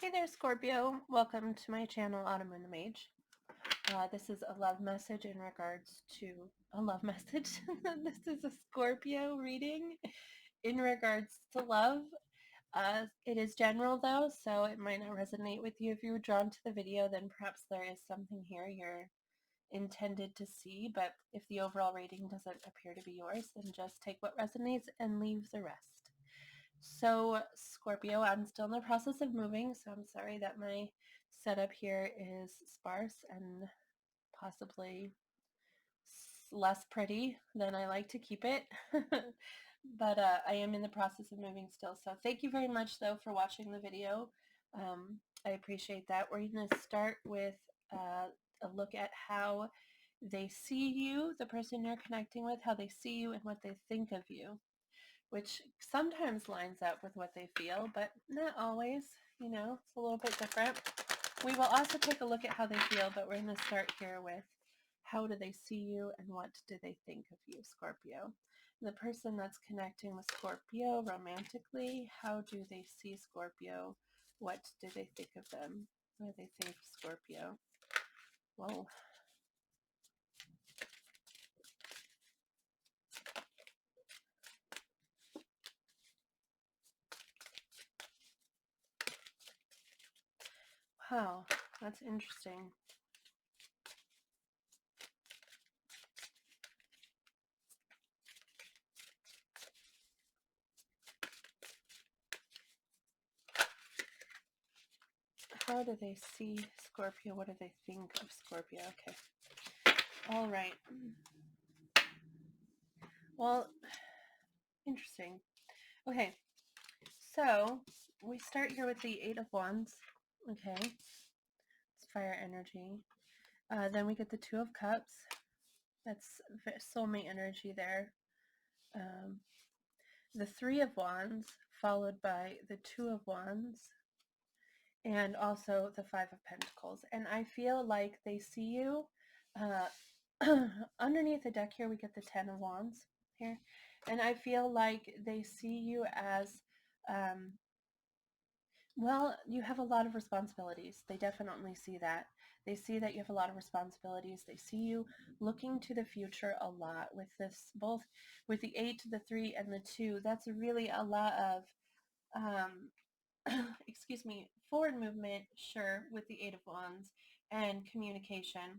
Hey there, Scorpio. Welcome to my channel, Autumnmoonthemage. This is a love message in regards to a love message. This is a Scorpio reading in regards to love. It is general though, so it might not resonate with you. If you were drawn to the video, then perhaps there is something here you're intended to see, but if the overall reading doesn't appear to be yours, then just take what resonates and leave the rest. So Scorpio, I'm still in the process of moving, so I'm sorry that my setup here is sparse and possibly less pretty than I like to keep it. But I am in the process of moving still. So thank you very much, though, for watching the video. I appreciate that. We're going to start with a look at how they see you, the person you're connecting with, how they see you, and what they think of you, which sometimes lines up with what they feel, but not always. You know, it's a little bit different. We will also take a look at how they feel, but we're going to start here with how do they see you and what do they think of you, Scorpio. The person that's connecting with Scorpio romantically, how do they see Scorpio? What do they think of them? What do they think of Scorpio? Whoa. Wow, that's interesting. How do they see Scorpio? What do they think of Scorpio? Okay. All right. Well, interesting. Okay. So we start here with the Eight of Wands. Okay. It's fire energy. Then we get the Two of Cups. That's soulmate energy there. The Three of Wands, followed by the Two of Wands, and also the Five of Pentacles. And I feel like they see you. Underneath the deck here, we get the Ten of Wands here. And I feel like they see you as, well, you have a lot of responsibilities. They definitely see that. They see that you have a lot of responsibilities. They see you looking to the future a lot with this, both with the 8, the 3, and the 2. That's really a lot of, excuse me, forward movement, sure, with the Eight of Wands, and communication.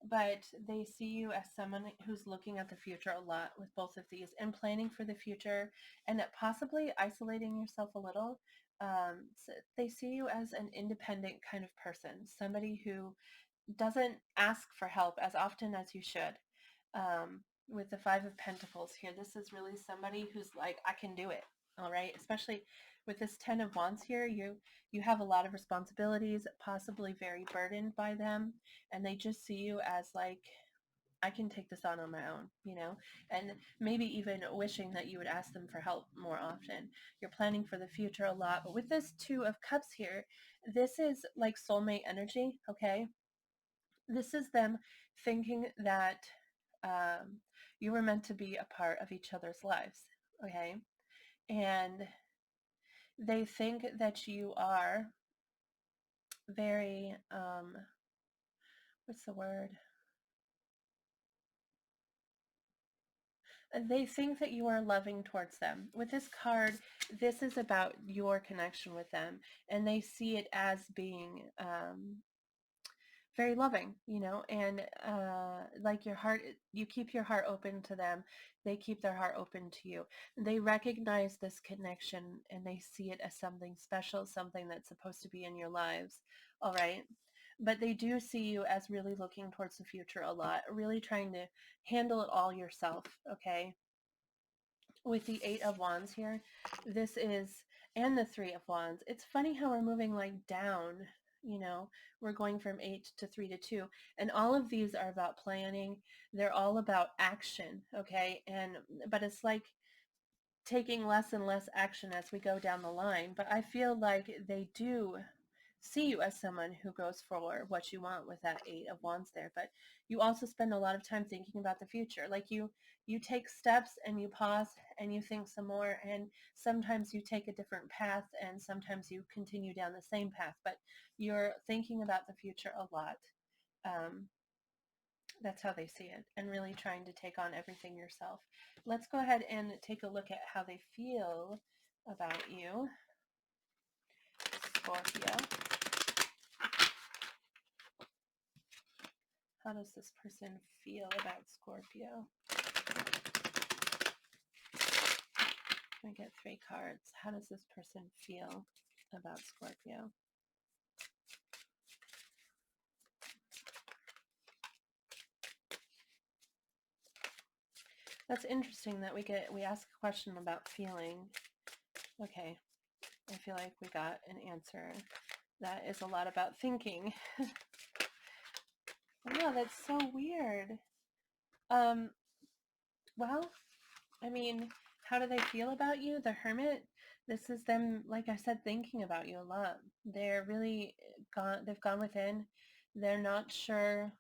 But they see you as someone who's looking at the future a lot with both of these and planning for the future and possibly isolating yourself a little. So they see you as an independent kind of person, somebody who doesn't ask for help as often as you should. With the Five of Pentacles here, this is really somebody who's like, I can do it. All right. Especially with this Ten of Wands here, you have a lot of responsibilities, possibly very burdened by them, and they just see you as like, I can take this on my own, you know, and maybe even wishing that you would ask them for help more often. You're planning for the future a lot, but with this Two of Cups here, this is like soulmate energy, okay? This is them thinking that you were meant to be a part of each other's lives, okay? And they think that you are very, what's the word? They think that you are loving towards them. With this card, this is about your connection with them, and they see it as being very loving, you know, and like your heart, you keep your heart open to them. They keep their heart open to you. They recognize this connection and they see it as something special, something that's supposed to be in your lives. All right. But they do see you as really looking towards the future a lot, really trying to handle it all yourself. Okay. With the Eight of Wands here, this is, and the Three of Wands. It's funny how we're moving like down, you know, we're going from 8 to 3 to 2. And all of these are about planning. They're all about action, okay? But it's like taking less and less action as we go down the line. But I feel like they do see you as someone who goes for what you want with that Eight of Wands there, but you also spend a lot of time thinking about the future. Like you take steps and you pause and you think some more, and sometimes you take a different path and sometimes you continue down the same path, but you're thinking about the future a lot. Um, that's how they see it, and really trying to take on everything yourself. Let's go ahead and take a look at how they feel about you, Scorpio. How does this person feel about Scorpio? I get 3 cards. How does this person feel about Scorpio? That's interesting that we ask a question about feeling. Okay, I feel like we got an answer. That is a lot about thinking. Wow, that's so weird. Well, I mean, how do they feel about you? The Hermit, this is them, like I said, thinking about you a lot. They're really they've gone within. They're not sure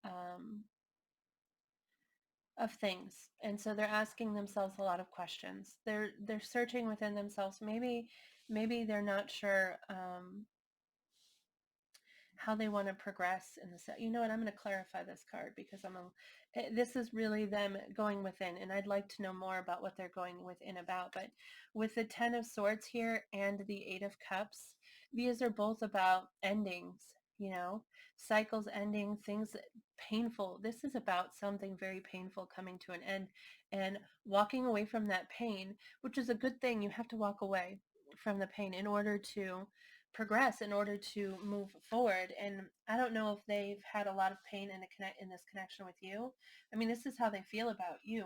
um, of things. And so they're asking themselves a lot of questions. They're searching within themselves. Maybe they're not sure how they want to progress in the set. You know what? I'm going to clarify this card because this is really them going within, and I'd like to know more about what they're going within about. But with the 10 of Swords here and the 8 of Cups, these are both about endings, you know, cycles ending, things painful. This is about something very painful coming to an end and walking away from that pain, which is a good thing. You have to walk away from the pain in order to progress, in order to move forward. And I don't know if they've had a lot of pain in this connection with you. I mean, this is how they feel about you.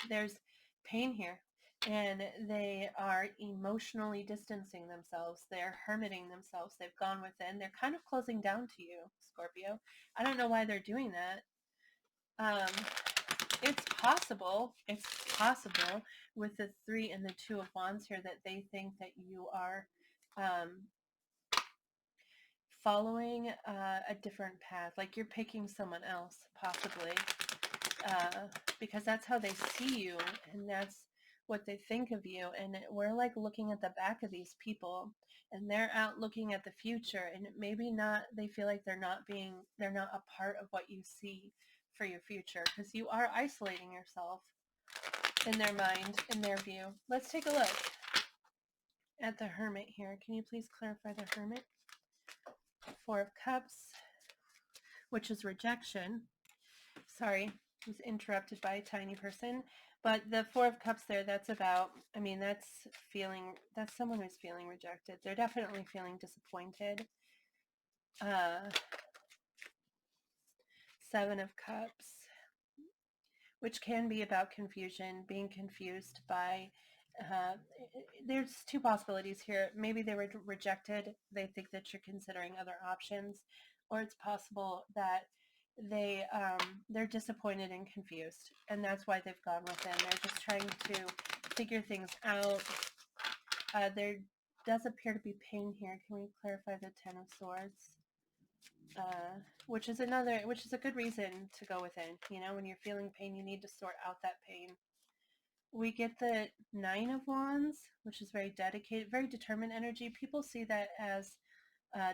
There's pain here, and they are emotionally distancing themselves. They're hermiting themselves. They've gone within. They're kind of closing down to you, Scorpio. I don't know why they're doing that. It's possible with the 3 and the 2 of Wands here that they think that you are following a different path, like you're picking someone else, possibly, because that's how they see you, and that's what they think of you. And we're like looking at the back of these people, and they're out looking at the future, and maybe not, they feel like they're not a part of what you see for your future, because you are isolating yourself in their mind, in their view. Let's take a look at the Hermit here. Can you please clarify the Hermit? 4 of Cups, which is rejection. Sorry, I was interrupted by a tiny person. But the 4 of Cups there, that's about, I mean, that's someone who's feeling rejected. They're definitely feeling disappointed. 7 of Cups, which can be about confusion, being confused by, there's 2 possibilities here. Maybe they were rejected. They think that you're considering other options, or it's possible that they're disappointed and confused, and that's why they've gone within. They're just trying to figure things out. There does appear to be pain here. Can we clarify the 10 of Swords? Which is a good reason to go within. You know, when you're feeling pain, you need to sort out that pain. We get the 9 of Wands, which is very dedicated, very determined energy. People see that as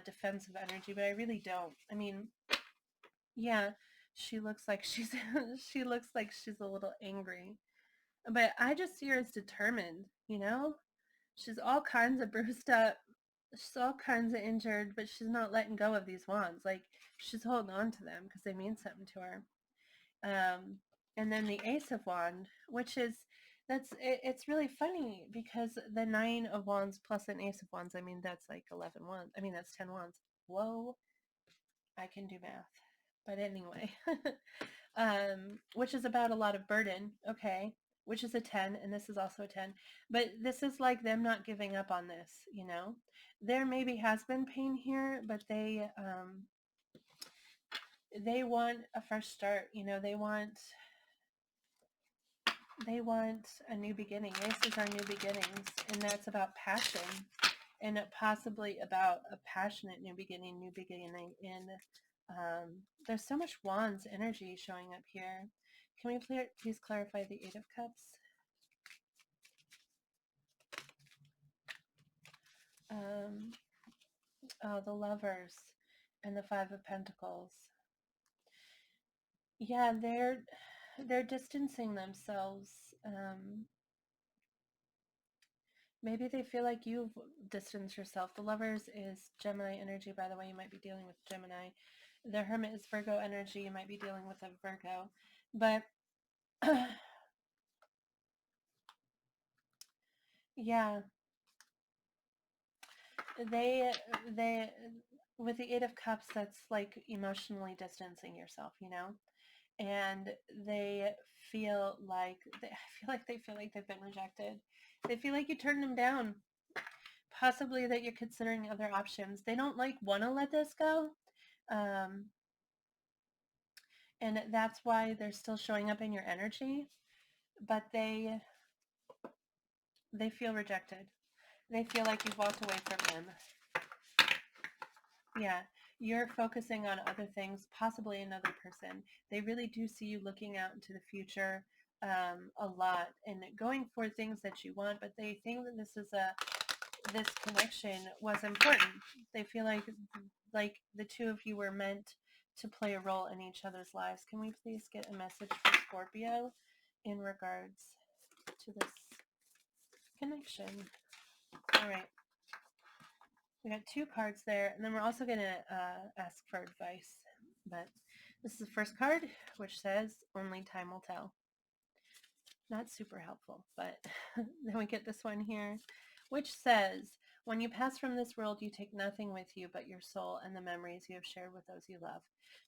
defensive energy, but I really don't. I mean, yeah, she looks like she's she looks like she's a little angry, but I just see her as determined. You know, she's all kinds of bruised up, she's all kinds of injured, but she's not letting go of these wands. Like, she's holding on to them because they mean something to her. And then the Ace of Wand, which is, it's really funny because the 9 of Wands plus an Ace of Wands, I mean, that's like 11 wands. I mean, that's 10 wands. Whoa, I can do math. But anyway, which is about a lot of burden, okay, which is a 10, and this is also a 10. But this is like them not giving up on this, you know. There maybe has been pain here, but they want a fresh start, you know. They want a new beginning. Aces are new beginnings, and that's about passion. and possibly about a passionate new beginning, in there's so much wands energy showing up here. Can we please clarify the Eight of Cups? Oh, the Lovers and the Five of Pentacles. Yeah, they're distancing themselves. Maybe they feel like you've distanced yourself. The Lovers is Gemini energy, by the way. You might be dealing with Gemini. The Hermit is Virgo energy. You might be dealing with a Virgo. But yeah, they with the Eight of Cups, that's like emotionally distancing yourself, you know? And they feel like they feel like they've been rejected. They feel like you turned them down. Possibly that you're considering other options. They don't like want to let this go. Um, and that's why they're still showing up in your energy, but they feel rejected. They feel like you've walked away from them. Yeah, you're focusing on other things, possibly another person. They really do see you looking out into the future a lot and going for things that you want, but they think that this connection was important. They feel like the two of you were meant to play a role in each other's lives. Can we please get a message for Scorpio in regards to this connection? All right. We got two cards there, and then we're also going to ask for advice. But this is the first card, which says, only time will tell. Not super helpful, but then we get this one here, which says, when you pass from this world, you take nothing with you but your soul and the memories you have shared with those you love.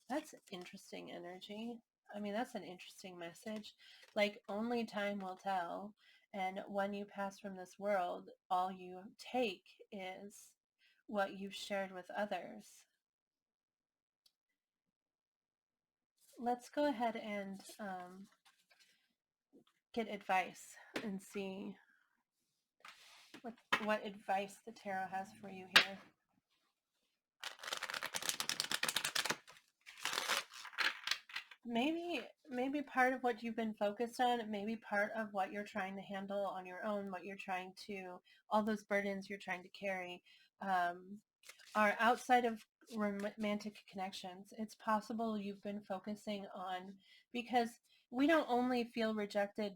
That's interesting energy. I mean, that's an interesting message. Like, only time will tell. And when you pass from this world, all you take is what you've shared with others. Let's go ahead and get advice and see what advice the tarot has for you here. Maybe part of what you've been focused on, maybe part of what you're trying to handle on your own, what you're trying to, all those burdens you're trying to carry, are outside of romantic connections. It's possible you've been focusing on, because we don't only feel rejected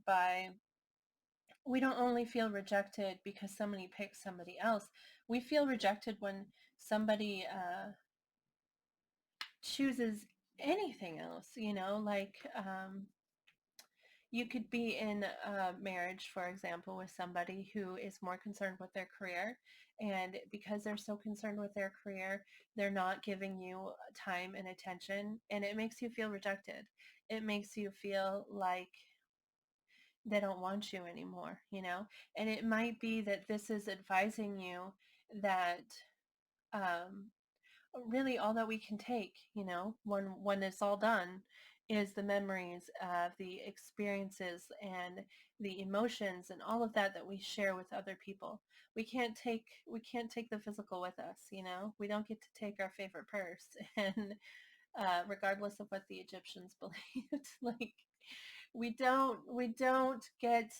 because somebody picks somebody else. We feel rejected when somebody chooses anything else, you know, like you could be in a marriage, for example, with somebody who is more concerned with their career. And because they're so concerned with their career, they're not giving you time and attention. And it makes you feel rejected. It makes you feel like they don't want you anymore, you know? And it might be that this is advising you that um, really all that we can take, you know, when it's all done, is the memories, the experiences, and the emotions, and all of that we share with other people. We can't take the physical with us, you know. We don't get to take our favorite purse, and regardless of what the Egyptians believed, like we don't get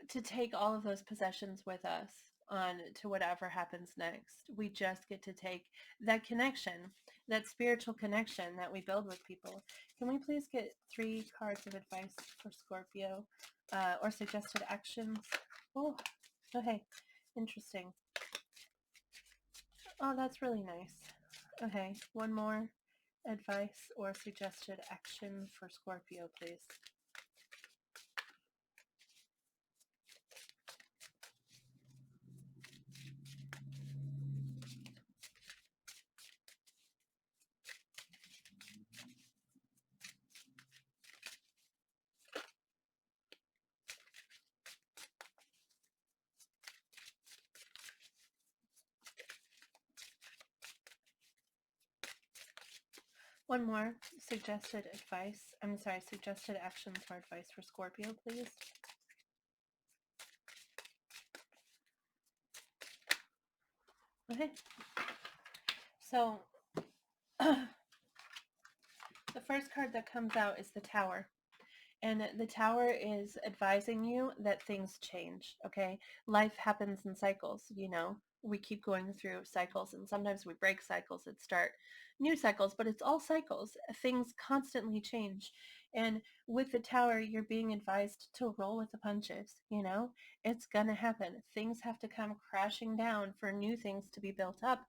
to take all of those possessions with us on to whatever happens next. We just get to take that connection, that spiritual connection that we build with people. Can we please get 3 cards of advice for Scorpio, or suggested actions? Oh, okay, interesting. Oh, that's really nice. Okay, one more advice or suggested action for Scorpio, please. One more suggested actions or advice for Scorpio, please. Okay. So the first card that comes out is the Tower. And the Tower is advising you that things change, okay? Life happens in cycles, you know? We keep going through cycles, and sometimes we break cycles and start new cycles, but it's all cycles. Things constantly change. And with the Tower, you're being advised to roll with the punches, you know? It's gonna happen. Things have to come crashing down for new things to be built up,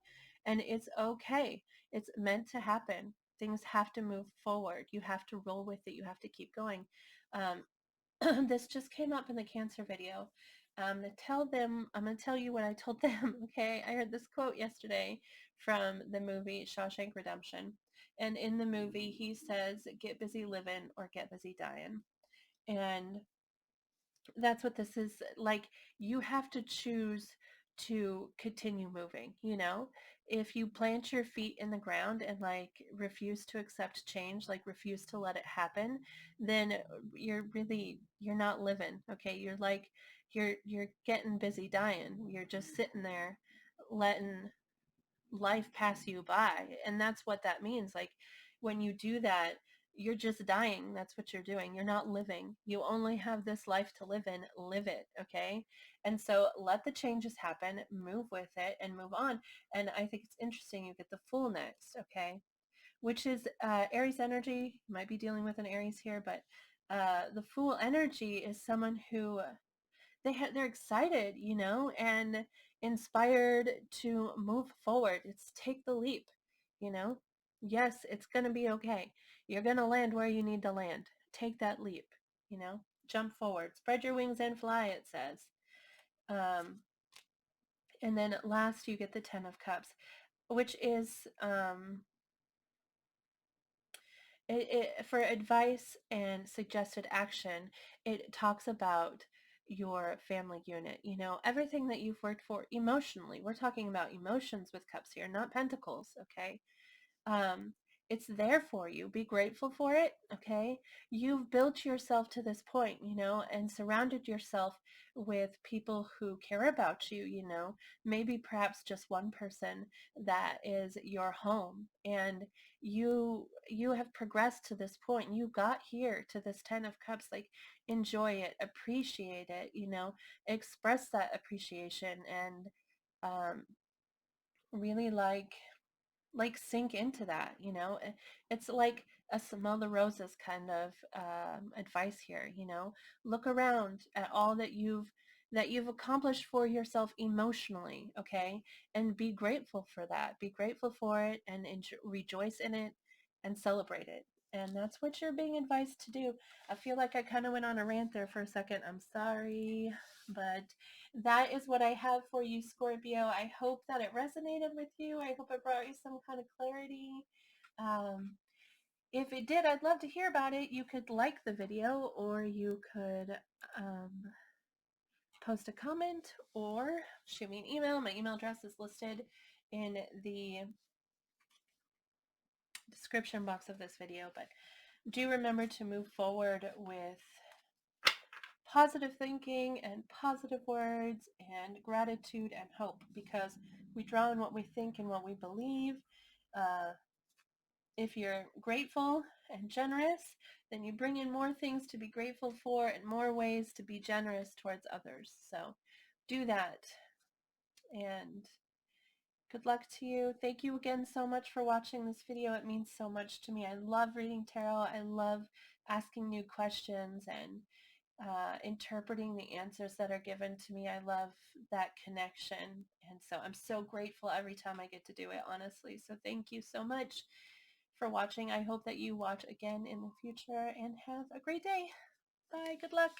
and it's okay. It's meant to happen. Things have to move forward. You have to roll with it. You have to keep going. Um, this just came up in the Cancer video. I'm going to tell you what I told them, okay? I heard this quote yesterday from the movie Shawshank Redemption. And in the movie, he says, get busy living or get busy dying. And that's what this is like. You have to choose to continue moving, you know? If you plant your feet in the ground and like refuse to accept change, like refuse to let it happen, then you're not living, okay? You're like you're getting busy dying. You're just sitting there letting life pass you by. And that's what that means. Like when you do that, you're just dying. That's what you're doing. You're not living. You only have this life to live in. Live it, okay? And so let the changes happen, move with it, and move on. And I think it's interesting you get the Fool next, okay? Which is Aries energy. You might be dealing with an Aries here, but the Fool energy is someone who they're excited, you know, and inspired to move forward. It's take the leap, you know. Yes, it's going to be okay. You're going to land where you need to land. Take that leap, you know. Jump forward. Spread your wings and fly, it says. Um, and then last you get the 10 of Cups, which is for advice and suggested action. It talks about your family unit, you know, everything that you've worked for emotionally. We're talking about emotions with cups here, not pentacles, okay? um, it's there for you. Be grateful for it, okay? You've built yourself to this point, you know, and surrounded yourself with people who care about you, you know, maybe perhaps just one person that is your home. And you have progressed to this point. You got here to this 10 of Cups. Like, enjoy it, appreciate it, you know, express that appreciation, and really sink into that, you know. It's like a smell the roses kind of advice here, you know. Look around at all that you've accomplished for yourself emotionally, okay, and be grateful for that. Be grateful for it and rejoice in it and celebrate it. And that's what you're being advised to do. I feel like I kind of went on a rant there for a second. I'm sorry, but that is what I have for you, Scorpio. I hope that it resonated with you. I hope it brought you some kind of clarity. Um, if it did, I'd love to hear about it. You could like the video, or you could post a comment, or shoot me an email. My email address is listed in the description box of this video. But do remember to move forward with positive thinking and positive words and gratitude and hope, because we draw on what we think and what we believe. Uh, if you're grateful and generous, then you bring in more things to be grateful for and more ways to be generous towards others. So do that, and good luck to you. Thank you again so much for watching this video. It means so much to me. I love reading tarot. I love asking new questions and interpreting the answers that are given to me. I love that connection. And so I'm so grateful every time I get to do it, honestly. So thank you so much for watching. I hope that you watch again in the future, and have a great day. Bye. Good luck.